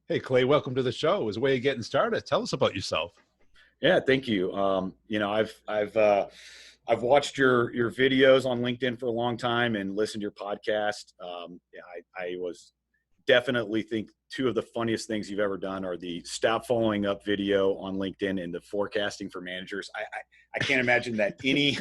Hey, Clay, welcome to the show. As a way of getting started, tell us about yourself. Yeah, thank you. I've watched your videos on LinkedIn for a long time and listened to your podcast. I was definitely think two of the funniest things you've ever done are the stop following up video on LinkedIn and the forecasting for managers. I can't imagine that any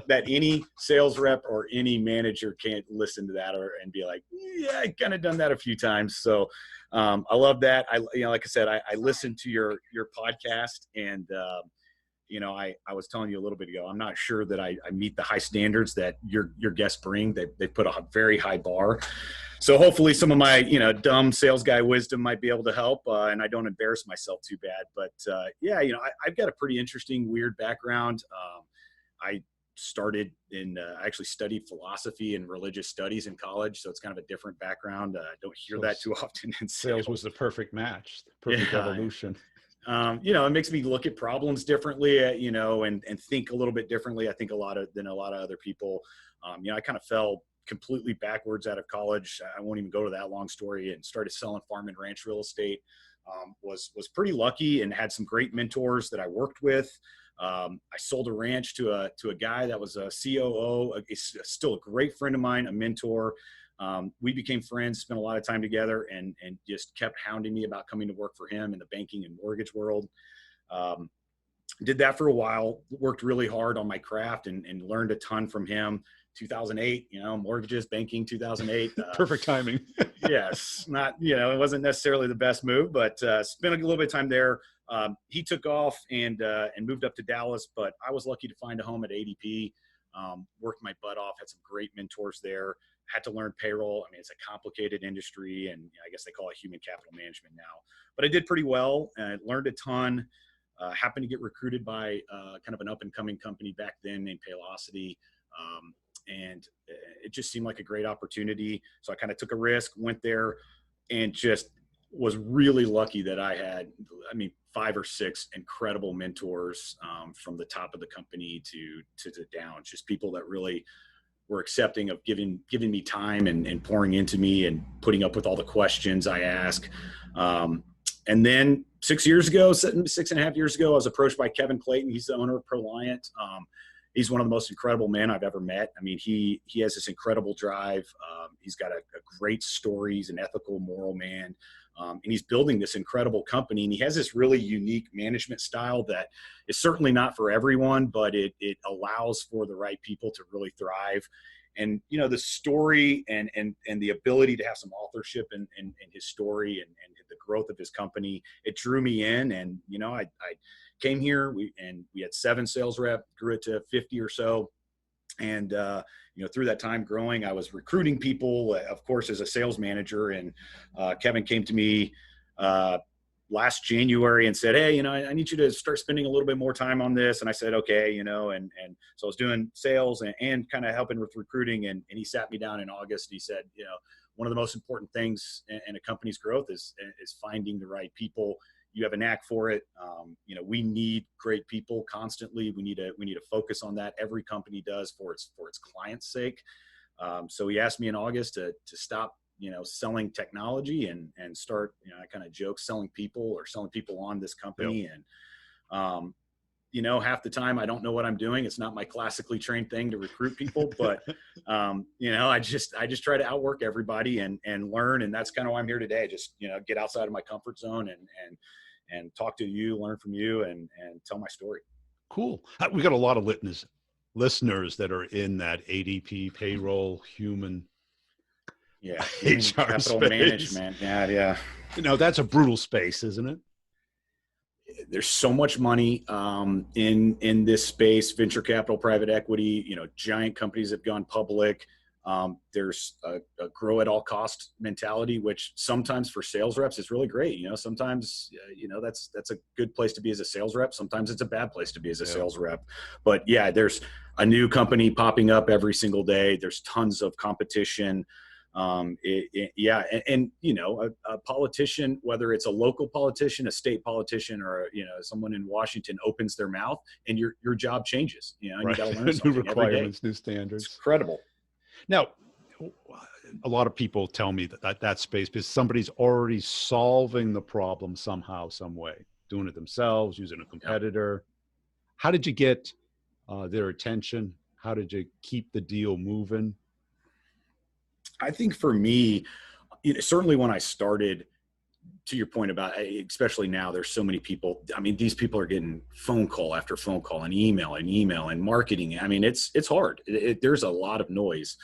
that any sales rep or any manager can't listen to that and be like, yeah, I kind of done that a few times. So I love that. Like I said, I listened to your podcast and I was telling you a little bit ago, I'm not sure that I meet the high standards that your guests bring. They put a very high bar. So hopefully some of my, dumb sales guy wisdom might be able to help and I don't embarrass myself too bad. But I've got a pretty interesting, weird background. I actually studied philosophy and religious studies in college. So it's kind of a different background. I don't hear that too often in Sales was the perfect match, the perfect evolution. It makes me look at problems differently, and think a little bit differently. I think than a lot of other people. I kind of fell completely backwards out of college. I won't even go to that long story, and started selling farm and ranch real estate. Was pretty lucky and had some great mentors that I worked with. I sold a ranch to a guy that was a COO, still a great friend of mine, a mentor. We became friends, spent a lot of time together, and just kept hounding me about coming to work for him in the banking and mortgage world. Did that for a while, worked really hard on my craft and learned a ton from him. 2008, mortgages, banking, 2008. Perfect timing. Yes, it wasn't necessarily the best move, but spent a little bit of time there. He took off and moved up to Dallas, but I was lucky to find a home at ADP. Worked my butt off, had some great mentors there. Had to learn payroll. I mean, it's a complicated industry, and I guess they call it human capital management now. But I did pretty well and learned a ton. Happened to get recruited by kind of an up-and-coming company back then named Paylocity. And it just seemed like a great opportunity. So I kind of took a risk, went there, and just was really lucky that I had, 5 or 6 incredible mentors from the top of the company to down, just people that really were accepting of giving me time and pouring into me and putting up with all the questions I ask. And then 6.5 years ago, I was approached by Kevin Clayton. He's the owner of ProLiant. He's one of the most incredible men I've ever met. I mean, he has this incredible drive. He's got a great story. He's an ethical, moral man. And he's building this incredible company. And he has this really unique management style that is certainly not for everyone, but it allows for the right people to really thrive. And, the story and the ability to have some authorship in his story and the growth of his company, it drew me in. And, I came here, we had 7 sales rep, grew it to 50 or so. And, through that time growing, I was recruiting people, of course, as a sales manager. And Kevin came to me last January and said, hey, I need you to start spending a little bit more time on this. And I said, okay, and so I was doing sales and kind of helping with recruiting. And he sat me down in August and he said, one of the most important things in a company's growth is finding the right people. You have a knack for it. We need great people constantly. We need to focus on that. Every company does for its client's sake. So he asked me in August to stop, selling technology and start, I kind of joke selling people or selling people on this company. Yep. And, half the time I don't know what I'm doing. It's not my classically trained thing to recruit people, but, I just try to outwork everybody and learn. And that's kind of why I'm here today. Just, get outside of my comfort zone and talk to you, learn from you and tell my story. Cool. We got a lot of listeners that are in that ADP payroll, human HR capital space. Management. Yeah. That's a brutal space, isn't it? There's so much money in this space, venture capital, private equity, giant companies have gone public. There's a grow at all cost mentality, which sometimes for sales reps is really great. Sometimes, that's a good place to be as a sales rep. Sometimes it's a bad place to be as a sales rep. But yeah, there's a new company popping up every single day. There's tons of competition. A politician, whether it's a local politician, a state politician, or someone in Washington opens their mouth, and your job changes. And right. You got to learn something new requirements, new standards. It's incredible. Now, a lot of people tell me that space, because somebody's already solving the problem somehow, some way, doing it themselves, using a competitor. How did you get their attention? How did you keep the deal moving? I think for me, certainly when I started, to your point about, especially now, there's so many people. I mean, these people are getting phone call after phone call and email and marketing. I mean, it's hard. There's a lot of noise.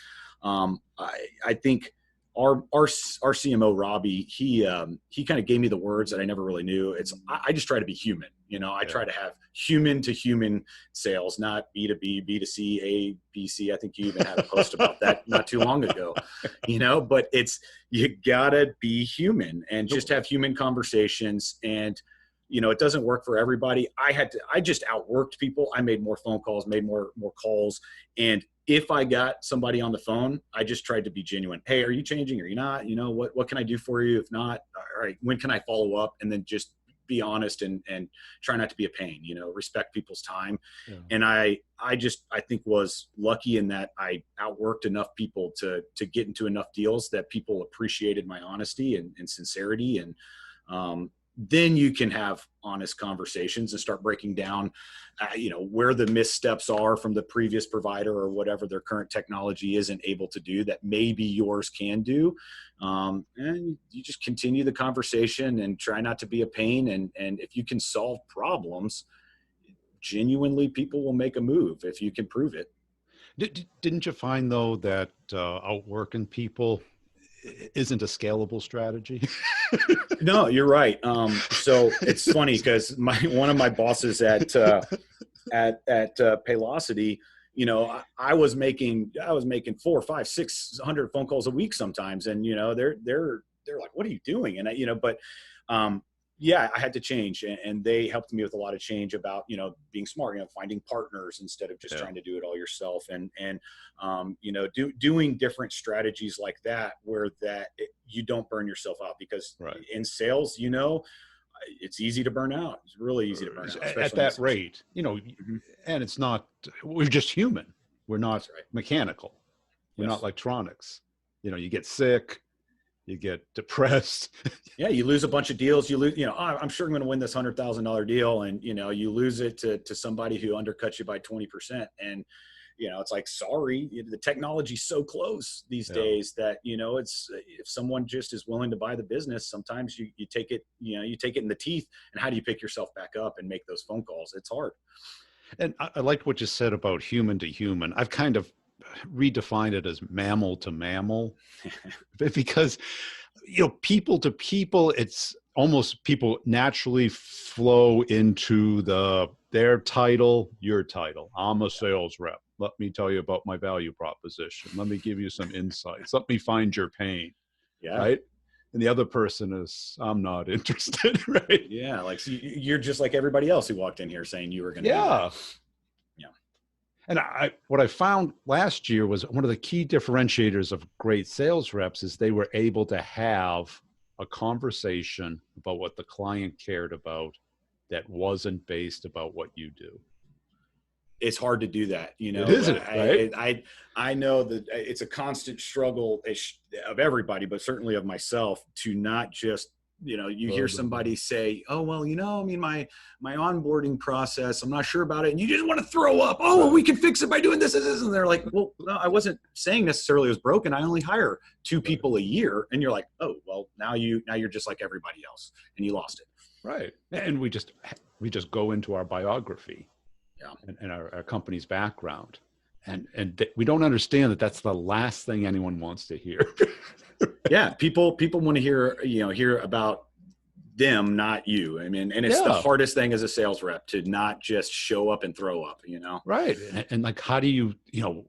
I think our CMO Robbie, he kind of gave me the words that I never really knew. I just try to be human. I try to have human to human sales, not B2B, B2C, A, B, C. I think you even had a post about that not too long ago, but you gotta be human and just have human conversations. And, it doesn't work for everybody. I just outworked people. I made more phone calls, made more calls. And if I got somebody on the phone, I just tried to be genuine. Hey, are you changing? Are you not? What can I do for you? If not, all right, when can I follow up? And then just be honest and try not to be a pain, respect people's time. Yeah. And I think was lucky in that I outworked enough people to get into enough deals that people appreciated my honesty and sincerity. And, then you can have honest conversations and start breaking down, where the missteps are from the previous provider or whatever their current technology isn't able to do that maybe yours can do. And you just continue the conversation and try not to be a pain. And if you can solve problems, genuinely, people will make a move if you can prove it. Didn't you find, though, that outworking people isn't a scalable strategy? No, you're right. So it's funny because one of my bosses at Paylocity, I was making 400, 500, 600 phone calls a week sometimes, and they're like, "What are you doing?" And yeah, I had to change, and they helped me with a lot of change about, being smart, finding partners instead of just trying to do it all yourself, and doing different strategies like that where you don't burn yourself out, because in sales, it's easy to burn out. It's really easy to burn out at that rate, and it's not, we're just human. We're not mechanical. We're not electronics. You get sick. You get depressed. Yeah, you lose a bunch of deals. You lose, I'm sure I'm going to win this $100,000 deal, and you lose it to somebody who undercuts you by 20%. And it's like, sorry, the technology's so close these days that it's, if someone just is willing to buy the business, sometimes you take it, you take it in the teeth. And how do you pick yourself back up and make those phone calls? It's hard. And I liked what you said about human to human. I've kind of redefine it as mammal to mammal, because people to people, it's almost, people naturally flow into their title, your title. I'm a sales rep. Let me tell you about my value proposition. Let me give you some insights. Let me find your pain. Right. And the other person is, I'm not interested. Right. Yeah. Like, so you're just like everybody else who walked in here saying you were going to do that. And what I found last year was one of the key differentiators of great sales reps is they were able to have a conversation about what the client cared about that wasn't based about what you do. It's hard to do that, It isn't, right? I know that it's a constant struggle of everybody, but certainly of myself, to not just, you hear somebody say, "Oh, well, my onboarding process, I'm not sure about it." And you just want to throw up. "Oh, well, we can fix it by doing this and this." And they're like, "Well, no, I wasn't saying necessarily it was broken. I only hire 2 people a year." And you're like, "Oh, well, now you're just like everybody else, and you lost it." Right. And we just go into our biography and our company's background. And we don't understand that that's the last thing anyone wants to hear. Yeah, people want to hear about them, not you. I mean, and it's the hardest thing as a sales rep to not just show up and throw up, Right. And like, how do you,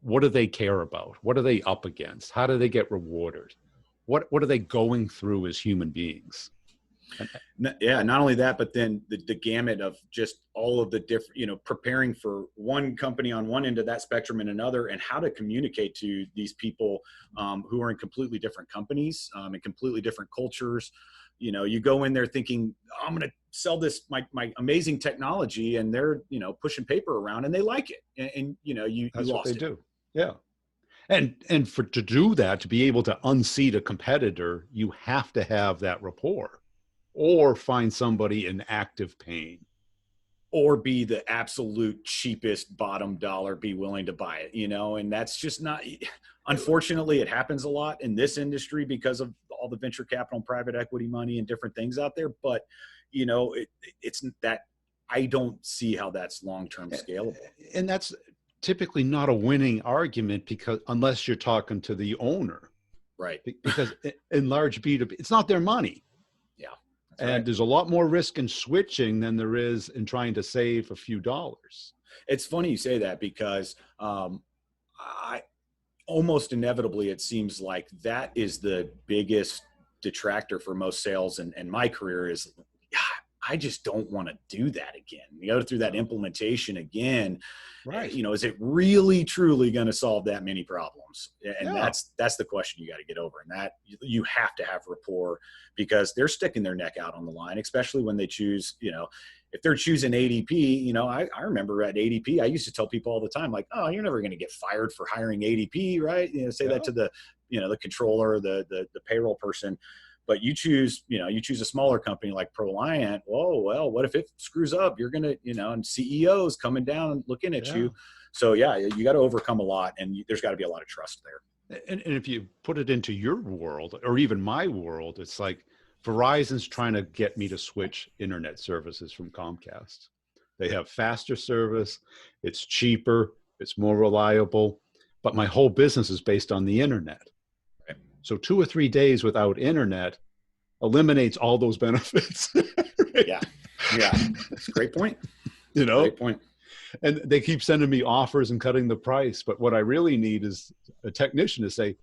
what do they care about? What are they up against? How do they get rewarded? What are they going through as human beings? Yeah, not only that, but then the gamut of just all of the different, preparing for one company on one end of that spectrum and another, and how to communicate to these people who are in completely different companies and completely different cultures. You go in there thinking, I'm going to sell this, my amazing technology, and they're, pushing paper around and they like it. And you That's lost what they do. Yeah. And for to do that, to be able to unseat a competitor, you have to have that rapport or find somebody in active pain. Or be the absolute cheapest bottom dollar, be willing to buy it, and that's just not, unfortunately, it happens a lot in this industry because of all the venture capital and private equity money and different things out there. But, it's that, I don't see how that's long-term scalable. And that's typically not a winning argument, because unless you're talking to the owner, Right. because in large B2B, it's not their money. Yeah. And right. there's a lot more risk in switching than there is in trying to save a few dollars. It's funny you say that, because I almost inevitably, it seems like that is the biggest detractor for most sales and my career is, I just don't want to do that again. You go through that implementation again. Right. Is it really truly going to solve that many problems? And Yeah. that's the question you got to get over. And that you have to have rapport, because they're sticking their neck out on the line, especially when they choose, if they're choosing ADP, I remember at ADP, I used to tell people all the time, like, oh, you're never going to get fired for hiring ADP, right? Say that to the, the controller, the payroll person. But you choose a smaller company like Proliant. Whoa, well, what if it screws up? You're going to, and CEOs coming down and looking at you. So yeah, you got to overcome a lot, and there's got to be a lot of trust there. And if you put it into your world, or even my world, it's like Verizon's trying to get me to switch internet services from Comcast. They have faster service. It's cheaper. It's more reliable. But my whole business is based on the internet. So 2 or 3 days without internet eliminates all those benefits. Right? Yeah. That's a great point. Great point. And they keep sending me offers and cutting the price. But what I really need is a technician to say,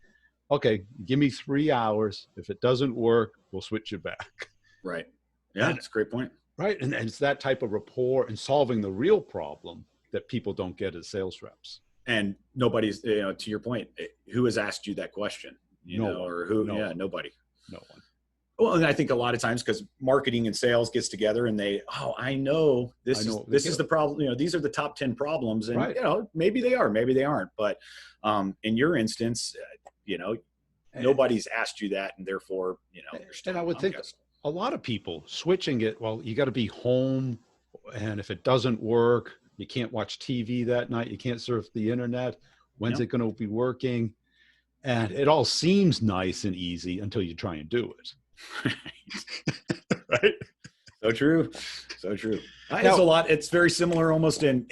okay, give me 3 hours. If it doesn't work, we'll switch you back. Right. Yeah, that's a great point. Right. And it's that type of rapport and solving the real problem that people don't get as sales reps. And nobody's, to your point, who has asked you that question? Nobody. No one. Well, and I think a lot of times, because marketing and sales gets together and I know this is the problem. These are the top 10 problems, and right. Maybe they are, maybe they aren't. But in your instance, nobody's asked you that, and therefore, and I would think a lot of people switching it. Well, you got to be home, and if it doesn't work, you can't watch TV that night. You can't surf the internet. When's it going to be working? And it all seems nice and easy until you try and do it. Right? So true. It's a lot. It's very similar almost in,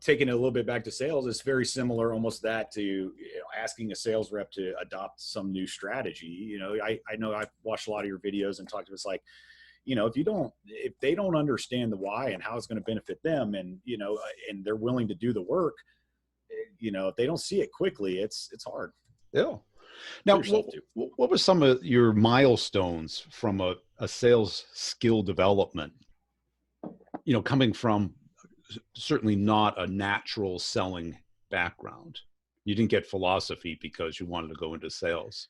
taking it a little bit back to sales. It's very similar almost that to, asking a sales rep to adopt some new strategy. I know I've watched a lot of your videos and talked to us like, if they don't understand the why and how it's going to benefit them, and, and they're willing to do the work, if they don't see it quickly, it's hard. Yeah. Now, what were some of your milestones from a sales skill development? Coming from certainly not a natural selling background. You didn't get philosophy because you wanted to go into sales.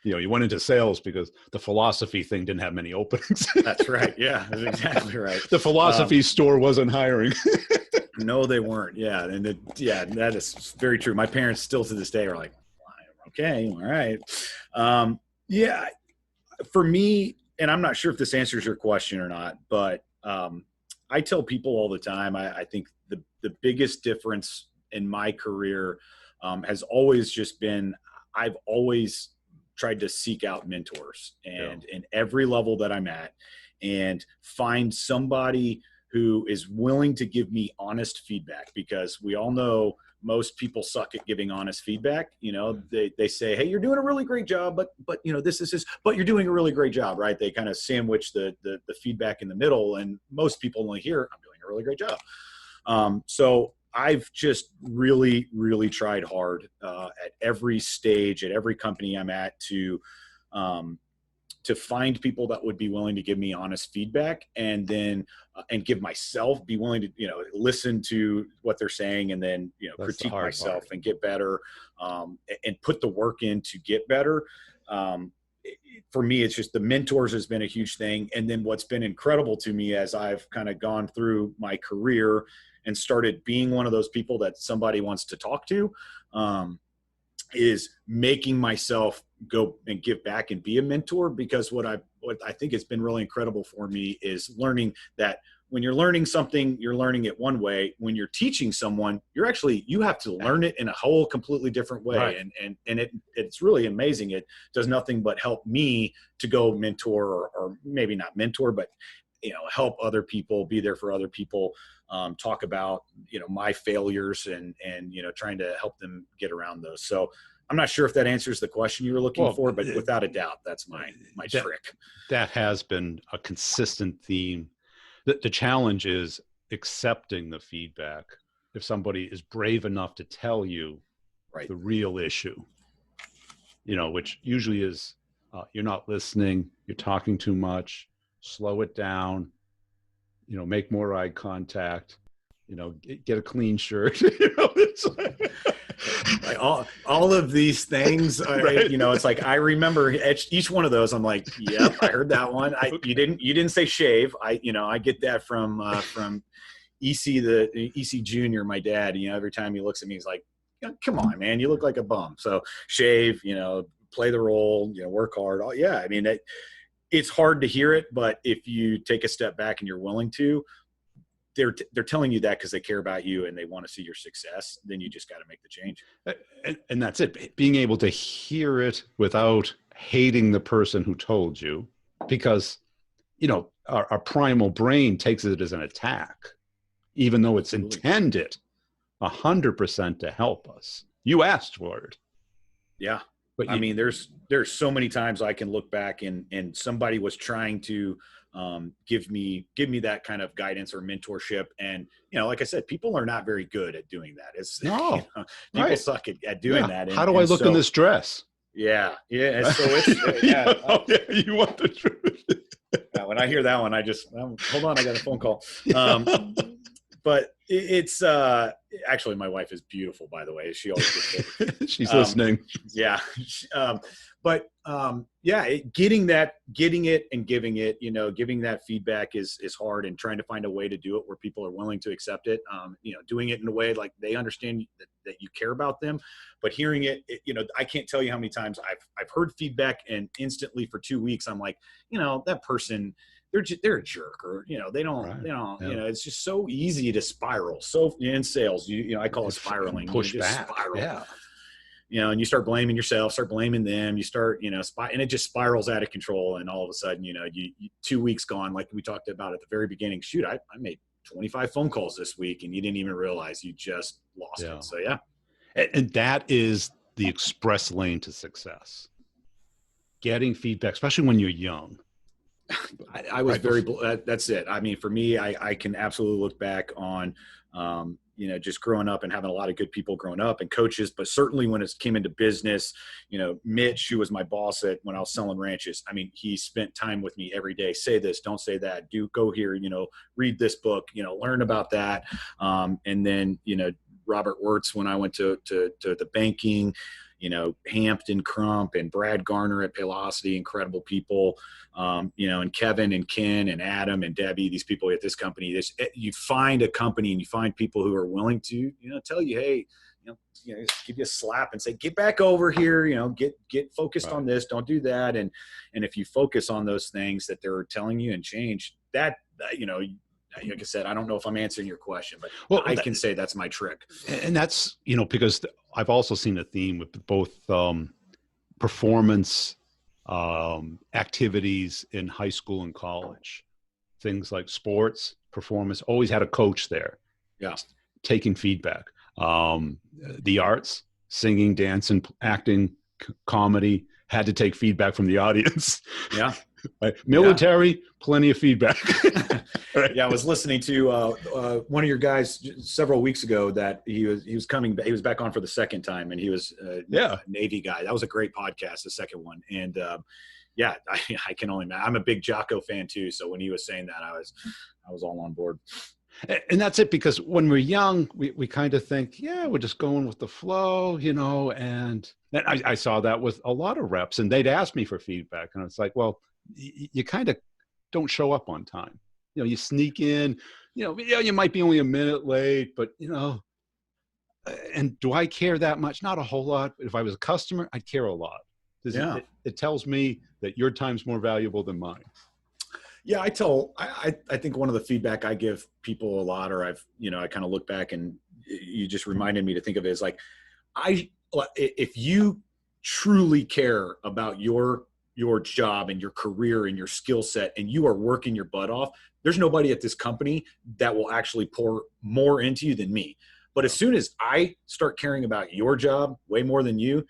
You went into sales because the philosophy thing didn't have many openings. That's right. Yeah, that's exactly right. The philosophy store wasn't hiring. No, they weren't. Yeah. And that is very true. My parents still to this day are like, okay, all right. For me, and I'm not sure if this answers your question or not, but I tell people all the time, I think the biggest difference in my career has always just been, I've always tried to seek out mentors and in every level that I'm at, and find somebody who is willing to give me honest feedback, because we all know most people suck at giving honest feedback. They say, hey, you're doing a really great job, but but you're doing a really great job, right? They kind of sandwich the feedback in the middle, and most people only hear, I'm doing a really great job. So I've just really, really tried hard at every stage, at every company I'm at, to find people that would be willing to give me honest feedback, and then be willing to listen to what they're saying, and then critique myself and get better, and put the work in to get better. For me, it's just the mentors has been a huge thing. And then what's been incredible to me as I've kind of gone through my career and started being one of those people that somebody wants to talk to, is making myself go and give back and be a mentor, because what I think has been really incredible for me is learning that when you're learning something, you're learning it one way. When you're teaching someone, you have to learn it in a whole completely different way. Right. And it's really amazing. It does nothing but help me to go mentor, or maybe not mentor, but, help other people, be there for other people, talk about, my failures and, trying to help them get around those. So I'm not sure if that answers the question you were looking for, but without a doubt, that's my trick. That has been a consistent theme. The challenge is accepting the feedback. If somebody is brave enough to tell you the real issue, which usually is you're not listening, you're talking too much, slow it down, make more eye contact, get a clean shirt. It's like all of these things, it's like, I remember each one of those. I'm like, yep, I heard that one. You didn't say shave. I get that from EC Junior, my dad. Every time he looks at me, he's like, come on, man, you look like a bum. So shave, play the role, work hard. Yeah, I mean, it's hard to hear it, but if you take a step back and you're willing to, they're telling you that because they care about you and they want to see your success. Then you just got to make the change. And that's it. Being able to hear it without hating the person who told you, because, our primal brain takes it as an attack, even though it's intended 100% to help us. You asked for it. Yeah. But there's so many times I can look back and somebody was trying to give me that kind of guidance or mentorship. And, like I said, people are not very good at doing that. People suck at doing that. How do I look in this dress? Yeah. Yeah. So it's, you want the truth. When I hear that one, I just, hold on, I got a phone call. But it's actually, my wife is beautiful, by the way. She always gets it. She's listening. Yeah. Getting it and giving it, giving that feedback is hard, and trying to find a way to do it where people are willing to accept it. Doing it in a way like they understand that you care about them, but hearing it, I can't tell you how many times I've heard feedback, and instantly for 2 weeks, I'm like, that person, they're a jerk, or, they don't, it's just so easy to spiral. So in sales, I call it spiraling. Push back. Spiral. Yeah. And you start blaming yourself, start blaming them, you start, and it just spirals out of control. And all of a sudden, you 2 weeks gone, like we talked about at the very beginning, shoot, I made 25 phone calls this week and you didn't even realize you just lost it. So, yeah. And that is the express lane to success. Getting feedback, especially when you're young. I was that's it. I mean, for me, I can absolutely look back on, just growing up and having a lot of good people growing up and coaches, but certainly when it came into business, Mitch, who was my boss when I was selling ranches, I mean, he spent time with me every day. Say this, don't say that, go here, read this book, learn about that. And then, Robert Wirtz, when I went to the banking, Hampton Crump and Brad Garner at Paylocity, incredible people, and Kevin and Ken and Adam and Debbie, these people at this company. You find a company and you find people who are willing to, tell you, hey, give you a slap and say, get back over here, get focused on this, don't do that. And if you focus on those things that they're telling you and change that, like I said, I don't know if I'm answering your question, but I can say that's my trick. And that's, because I've also seen a theme with both performance activities in high school and college. Things like sports, performance, always had a coach there. Yeah. Taking feedback. The arts, singing, dancing, acting, comedy, had to take feedback from the audience. Yeah. Right. Military, plenty of feedback. Right. Yeah, I was listening to one of your guys several weeks ago that he was coming. He was back on for the second time, and he was a Navy guy. That was a great podcast, the second one. And I can only imagine. I'm a big Jocko fan too, so when he was saying that, I was all on board. And that's it, because when we're young, we kind of think, we're just going with the flow, and I saw that with a lot of reps, and they'd ask me for feedback, and it's like, well, you kind of don't show up on time. You sneak in, you might be only a minute late, but And do I care that much? Not a whole lot. If I was a customer, I'd care a lot. Yeah. It tells me that your time's more valuable than mine. Yeah, I think one of the feedback I give people a lot, or I kind of look back and you just reminded me to think of it, is like, if you truly care about your job and your career and your skill set, and you are working your butt off, there's nobody at this company that will actually pour more into you than me. But as soon as I start caring about your job way more than you,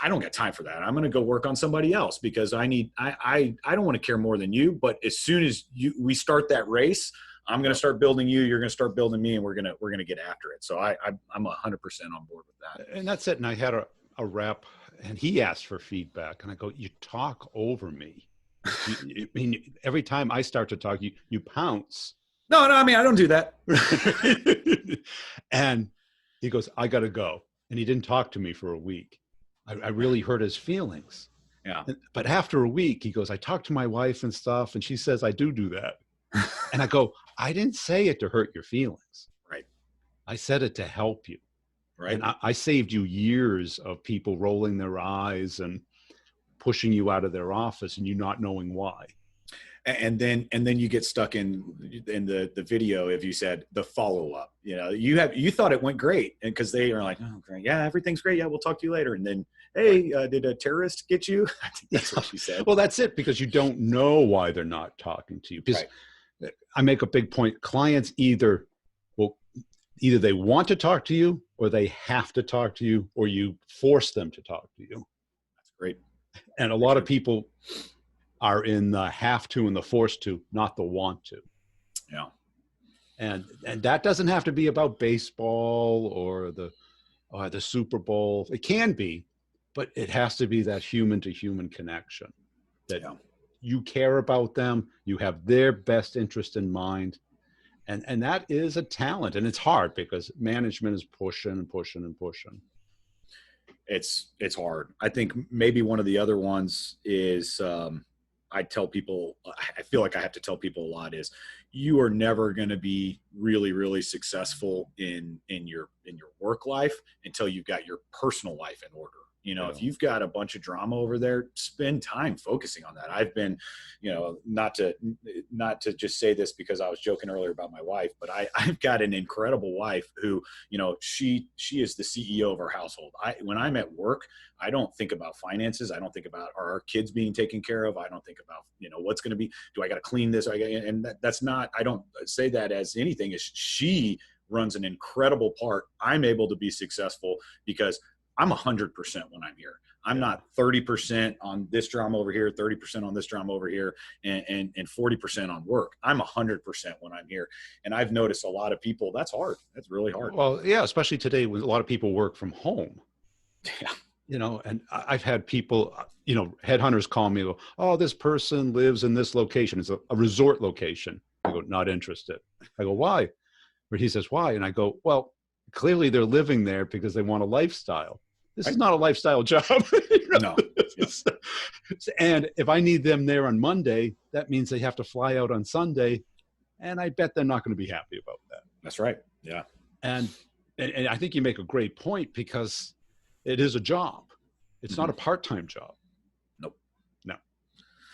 I don't got time for that. I'm going to go work on somebody else, because I don't want to care more than you. But as soon as we start that race, I'm going to start building you. You're going to start building me, and we're going to get after it. So I'm 100% on board with that. And that's it. And I had a rep, and he asked for feedback, and I go, "You talk over me. I mean, every time I start to talk, you pounce." No, I mean, I don't do that. And he goes, "I got to go," and he didn't talk to me for a week. I really hurt his feelings. Yeah. But after a week, he goes, "I talked to my wife and stuff, and she says I do that." And I go, "I didn't say it to hurt your feelings. Right. I said it to help you." Right. And I saved you years of people rolling their eyes and pushing you out of their office and you not knowing why. And then you get stuck in the video. If you said the follow-up, you thought it went great, and because they are like, "Oh, great. Yeah, everything's great. Yeah, we'll talk to you later." And then, "Hey, did a terrorist get you?" I think that's what she said. Well, that's it, because you don't know why they're not talking to you. Because I make a big point. Clients either they want to talk to you, or they have to talk to you, or you force them to talk to you. That's great. And a lot of people are in the have to and the forced to, not the want to. Yeah. And that doesn't have to be about baseball or the Super Bowl. It can be, but it has to be that human to human connection, that you care about them, you have their best interest in mind. And that is a talent, and it's hard because management is pushing and pushing and pushing. It's hard. I think maybe one of the other ones is, I tell people, I feel like I have to tell people a lot, is you are never going to be really, really successful in your work life until you've got your personal life in order. If you've got a bunch of drama over there, spend time focusing on that. I've been, not to just say this because I was joking earlier about my wife, but I've got an incredible wife who, she is the CEO of our household. When I'm at work, I don't think about finances. I don't think about, are our kids being taken care of? I don't think about, what's going to be, do I got to clean this? And that's not, I don't say that as anything. Is she runs an incredible part. I'm able to be successful because I'm 100% when I'm here. I'm not 30% on this drama over here, 30% on this drama over here, and 40% on work. I'm 100% when I'm here. And I've noticed a lot of people, that's hard. That's really hard. Well, yeah, especially today when a lot of people work from home. Yeah. And I've had people, headhunters call me, "Oh, this person lives in this location. It's a resort location." I go, "Not interested." I go, "Why?" Or he says, "Why?" And I go, "Well, clearly they're living there because they want a lifestyle. This is not a lifestyle job." No. And if I need them there on Monday, that means they have to fly out on Sunday. And I bet they're not going to be happy about that. That's right. Yeah. And I think you make a great point, because it is a job. It's not a part-time job. Nope. No.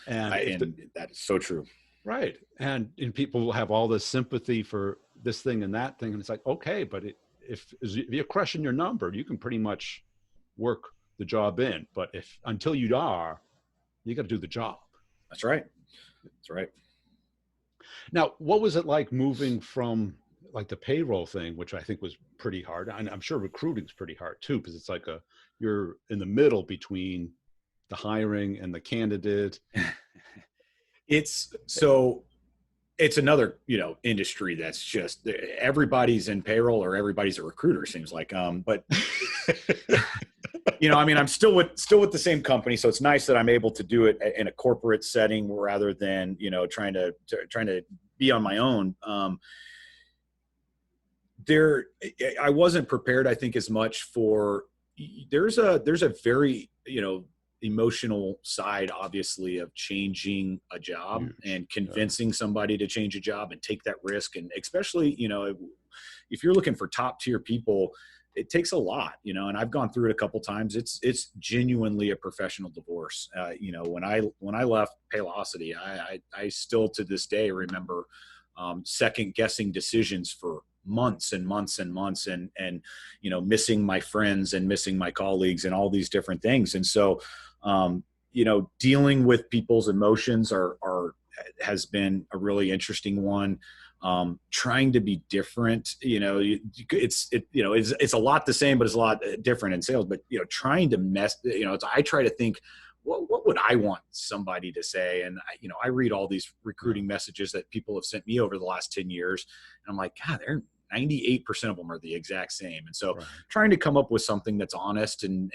And that is so true. Right. And people will have all this sympathy for this thing and that thing. And it's like, okay, but if you're crushing your number, you can pretty much work the job in. But until you are, you got to do the job. That's right. That's right. Now, what was it like moving from like the payroll thing, which I think was pretty hard? And I'm sure recruiting's pretty hard too, because it's like you're in the middle between the hiring and the candidate. It's another, industry that's just, everybody's in payroll or everybody's a recruiter, seems like. But I'm still with the same company, so it's nice that I'm able to do it in a corporate setting rather than, trying to be on my own. I wasn't prepared, I think, as much for. There's a very, emotional side, obviously, of changing a job and convincing somebody to change a job and take that risk. And especially, if you're looking for top tier people, it takes a lot, you know, and I've gone through it a couple times. It's genuinely a professional divorce. You know, when I left Paylocity, I still to this day remember second guessing decisions for months and months and months, and you know, missing my friends and missing my colleagues and all these different things. And so you know, dealing with people's emotions has been a really interesting one. Trying to be different, you know, it's a lot the same, but it's a lot different in sales. But, you know, trying to I try to think, what would I want somebody to say? And I read all these recruiting messages that people have sent me over the last 10 years. And I'm like, God, 98% of them are the exact same. And so trying to come up with something that's honest and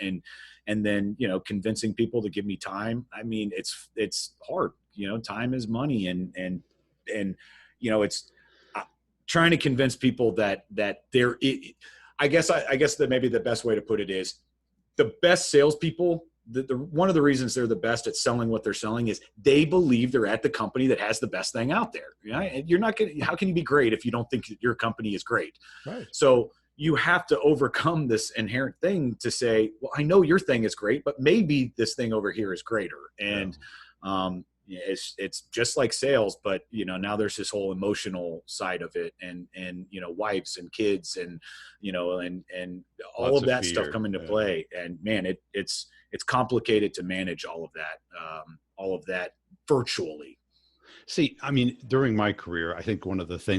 then, you know, convincing people to give me time. I mean, it's hard, you know, time is money, and, you know, it's trying to convince people that I guess that maybe the best way to put it is the best salespeople. One of the reasons they're the best at selling what they're selling is they believe they're at the company that has the best thing out there. You're not going. How can you be great if you don't think that your company is great? Right. So you have to overcome this inherent thing to say, well, I know your thing is great, but maybe this thing over here is greater. And it's just like sales, but you know, now there's this whole emotional side of it, and you know, wives and kids, and you know, and all of that stuff come into play. And man, it's complicated to manage all of that virtually. See, I mean, during my career, I think one of the few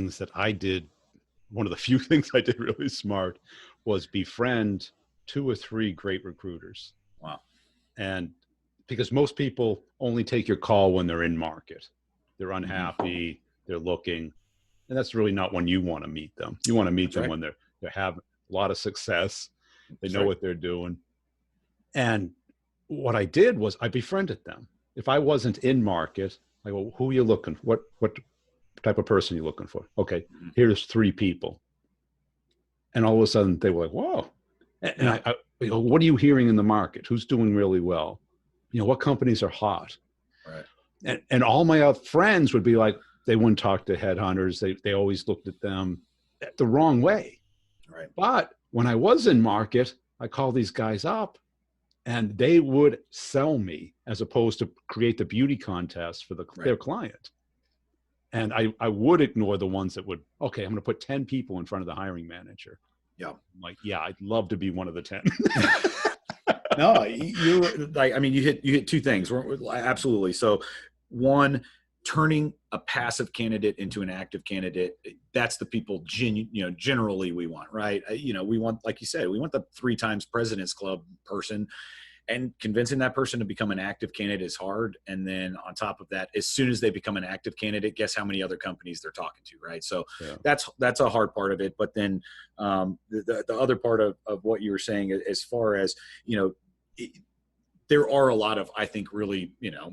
things I did really smart was befriend 2 or 3 great recruiters. Wow. And because most people only take your call when they're in market, they're unhappy, they're looking, and that's really not when you want to meet them. You want to meet them when they have a lot of success, they know what they're doing. And what I did was I befriended them. If I wasn't in market, I go, who are you looking for? What type of person are you looking for? Okay, here's 3 people. And all of a sudden they were like, whoa. And I go, what are you hearing in the market? Who's doing really well? You know, what companies are hot? Right. And all my friends would be like, they wouldn't talk to headhunters. They always looked at them the wrong way. Right. But when I was in market, I called these guys up and they would sell me as opposed to create the beauty contest for their client. And I would ignore the ones that would, okay, I'm going to put 10 people in front of the hiring manager. Yeah. I'm like, yeah, I'd love to be one of the 10. No, you like, I mean, you hit 2 things. Absolutely. So one, turning a passive candidate into an active candidate, that's the people generally we want, right? You know, we want, like you said, we want the 3 times President's Club person, and convincing that person to become an active candidate is hard. And then on top of that, as soon as they become an active candidate, guess how many other companies they're talking to, right? So that's a hard part of it. But then the other part of what you were saying, as far as, you know, there are a lot of, I think, really, you know,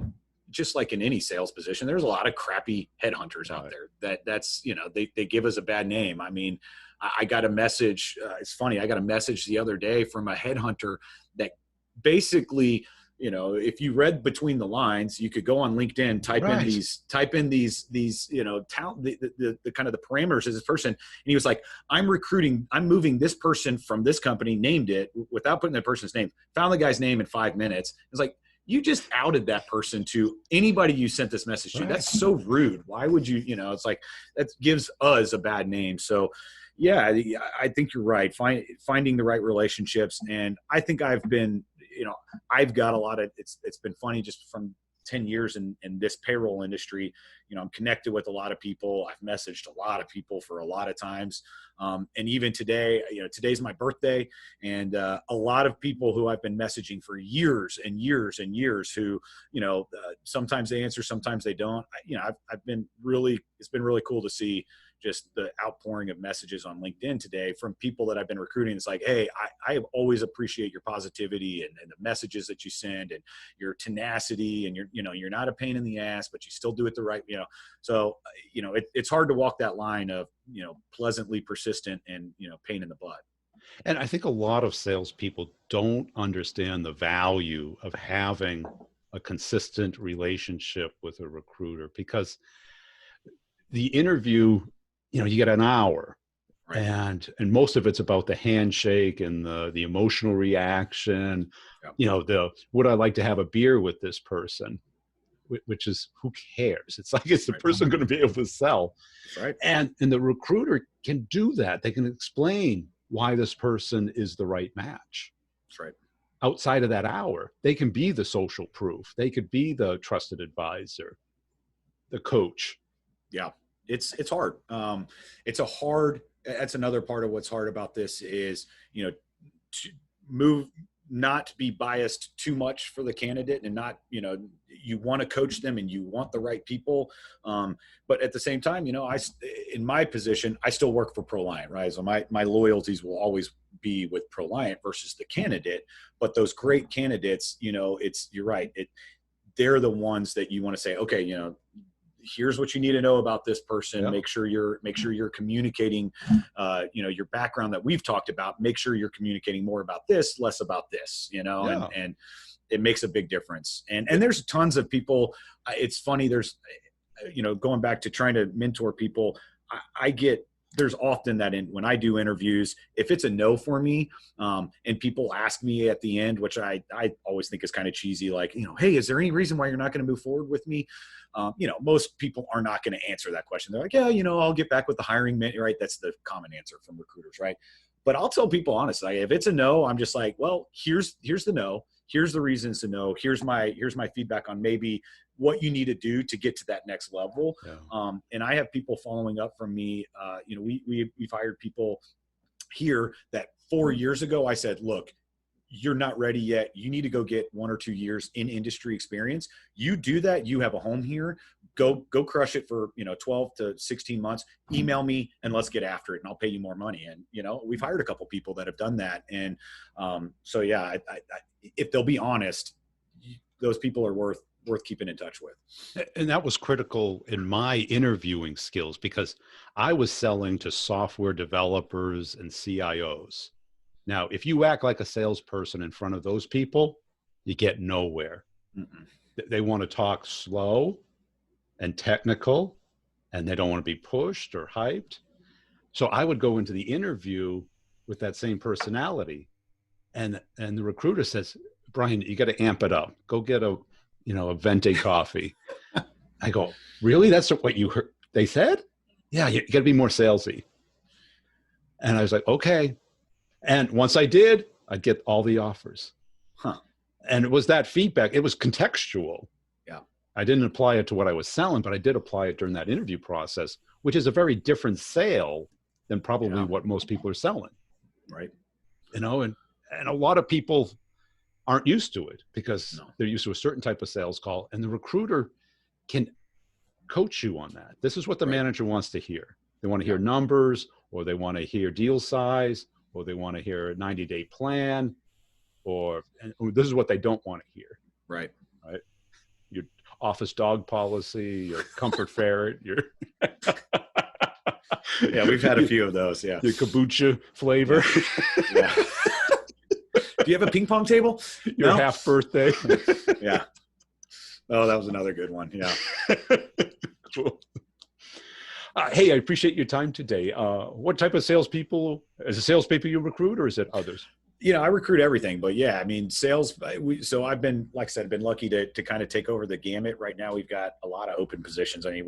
just like in any sales position, there's a lot of crappy headhunters out there that's, you know, they give us a bad name. I mean, I got a message. It's funny. I got a message the other day from a headhunter that basically, you know, if you read between the lines, you could go on LinkedIn, type in these, you know, the kind of the parameters of this person. And he was like, I'm moving this person from this company, named it without putting that person's name, found the guy's name in 5 minutes. It's like, you just outed that person to anybody you sent this message to. That's so rude. Why would you, you know, it's like, that gives us a bad name. So yeah, I think you're right. Finding the right relationships. And I think I've been, you know, I've got a lot of, it's been funny just from 10 years in this payroll industry. You know, I'm connected with a lot of people. I've messaged a lot of people for a lot of times. And even today, you know, today's my birthday, and a lot of people who I've been messaging for years and years and years who, you know, sometimes they answer, sometimes they don't. You know, it's been really cool to see just the outpouring of messages on LinkedIn today from people that I've been recruiting. It's like, hey, I always appreciate your positivity and the messages that you send and your tenacity, and you're not a pain in the ass, but you still do it the right, you know. So, you know, it's hard to walk that line of, you know, pleasantly persistent and, you know, pain in the butt. And I think a lot of salespeople don't understand the value of having a consistent relationship with a recruiter, because the interview, you know, you get an hour, Right. And most of it's about the handshake and the emotional reaction. Yeah. Would I like to have a beer with this person? Which is, who cares? It's like, is the Right. person going to be able to sell? That's right. And the recruiter can do that. They can explain why this person is the right match. That's right. Outside of that hour, they can be the social proof. They could be the trusted advisor, the coach. Yeah, it's hard. That's another part of what's hard about this is, to move, not to be biased too much for the candidate, and not, you want to coach them and you want the right people. But at the same time, in my position, I still work for ProLiant, right? So my loyalties will always be with ProLiant versus the candidate. But those great candidates, you're right. They're the ones that you want to say, okay, here's what you need to know about this person. Yeah. Make sure you're communicating, your background that we've talked about. Make sure you're communicating more about this, less about this, Yeah. and it makes a big difference. And there's tons of people. It's funny. There's, going back to trying to mentor people, there's often that when I do interviews, if it's a no for me, and people ask me at the end, which I always think is kind of cheesy, like, hey, is there any reason why you're not going to move forward with me? Most people are not going to answer that question. They're like, yeah, I'll get back with the hiring manager, right? That's the common answer from recruiters, right? But I'll tell people honestly, if it's a no, I'm just like, well, here's the no. Here's the reasons to know. Here's my feedback on maybe what you need to do to get to that next level. Yeah. And I have people following up from me. We've hired people here that 4 years ago I said, look, you're not ready yet. You need to go get 1 or 2 years in industry experience. You do that, you have a home here. Go crush it for 12 to 16 months. Email me and let's get after it, and I'll pay you more money. And we've hired a couple people that have done that. And so yeah, if they'll be honest, those people are worth keeping in touch with. And that was critical in my interviewing skills, because I was selling to software developers and CIOs. Now, if you act like a salesperson in front of those people, you get nowhere. Mm-mm. They want to talk slow and technical, and they don't want to be pushed or hyped. So I would go into the interview with that same personality. And the recruiter says, Brian, you got to amp it up. Go get a venti coffee. I go, really? That's what you heard? They said? Yeah, you got to be more salesy. And I was like, okay. And once I did, I'd get all the offers. Huh. And it was that feedback. It was contextual. Yeah. I didn't apply it to what I was selling, but I did apply it during that interview process, which is a very different sale than probably what most people are selling. Right. And a lot of people aren't used to it because they're used to a certain type of sales call, and the recruiter can coach you on that. This is what the manager wants to hear. They want to hear numbers, or they want to hear deal size, or they want to hear a 90-day plan, or this is what they don't want to hear. Right. Your office dog policy, your comfort ferret, your yeah, we've had a few of those. Yeah. Your kombucha flavor. Yeah. Do you have a ping pong table? Your half birthday. Yeah. Oh, that was another good one. Yeah. Cool. Hey, I appreciate your time today. What type of salespeople? Is it salespeople you recruit, or is it others? I recruit everything, but yeah, I mean, sales. So I've been, like I said, been lucky to kind of take over the gamut. Right now, we've got a lot of open positions. I mean,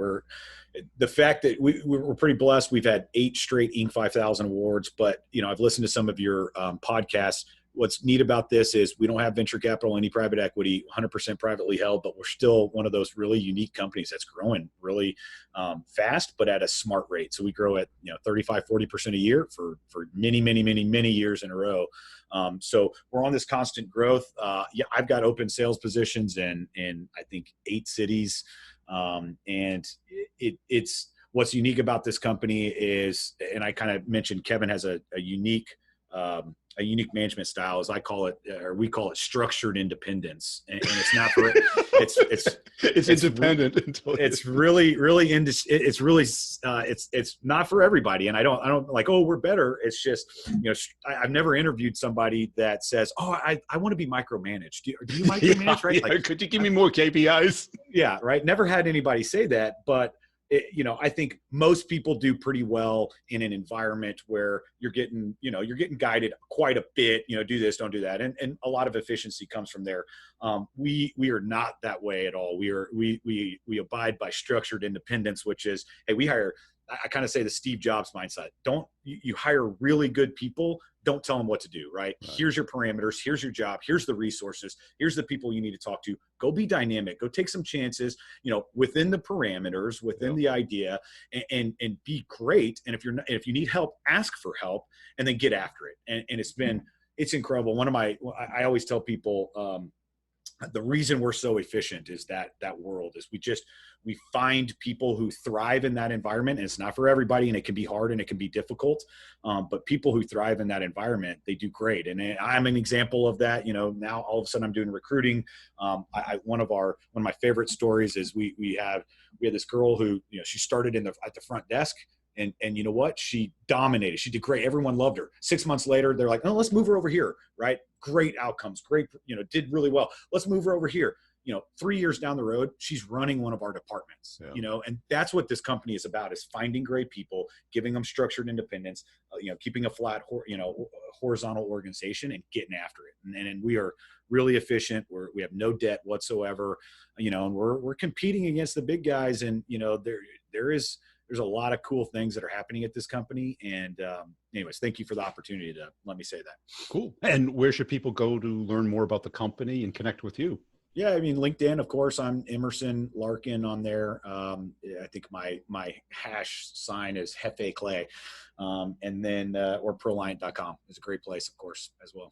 the fact that we're pretty blessed. We've had 8 straight Inc. 5000 awards, but I've listened to some of your podcasts. What's neat about this is we don't have venture capital, any private equity, 100% privately held, but we're still one of those really unique companies that's growing really fast, but at a smart rate. So we grow at 35, 40% a year for many, many, many, many years in a row. So we're on this constant growth. I've got open sales positions in I think 8 cities. And it's what's unique about this company is, and I kind of mentioned Kevin has a unique management style, as I call it, or we call it, structured independence. And it's not for it's independent. It's really it's not for everybody. And I don't like, oh, we're better. It's just, I've never interviewed somebody that says, oh, I want to be micromanaged. Do you micromanage? Right? Yeah. Like, could you give me more KPIs? Yeah. Right. Never had anybody say that, but I think most people do pretty well in an environment where you're getting guided quite a bit, do this, don't do that. And a lot of efficiency comes from there. We are not that way at all. We abide by structured independence, which is, hey, we hire, I kind of say the Steve Jobs mindset. You hire really good people. Don't tell them what to do, right? Here's your parameters. Here's your job. Here's the resources. Here's the people you need to talk to. Go be dynamic. Go take some chances, within the parameters, within the idea, and be great. And if you need help, ask for help, and then get after it. And it's incredible. I always tell people, the reason we're so efficient is that world is we find people who thrive in that environment, and it's not for everybody, and it can be hard and it can be difficult. But people who thrive in that environment, they do great. And I'm an example of that. Now all of a sudden I'm doing recruiting. One of my favorite stories is we had this girl who, she started at the front desk. And you know what? She dominated. She did great. Everyone loved her. 6 months later, they're like, oh, let's move her over here, right? Great outcomes. Great, did really well. Let's move her over here. 3 years down the road, she's running one of our departments, and that's what this company is about, is finding great people, giving them structured independence, keeping a flat, horizontal organization and getting after it. And we are really efficient. We have no debt whatsoever, and we're competing against the big guys. And, there's a lot of cool things that are happening at this company. And anyways, thank you for the opportunity to let me say that. Cool. And where should people go to learn more about the company and connect with you? Yeah, I mean, LinkedIn, of course. I'm Emerson Larkin on there. I think my hash sign is Hefe Clay. And then, or Proliant.com is a great place, of course, as well.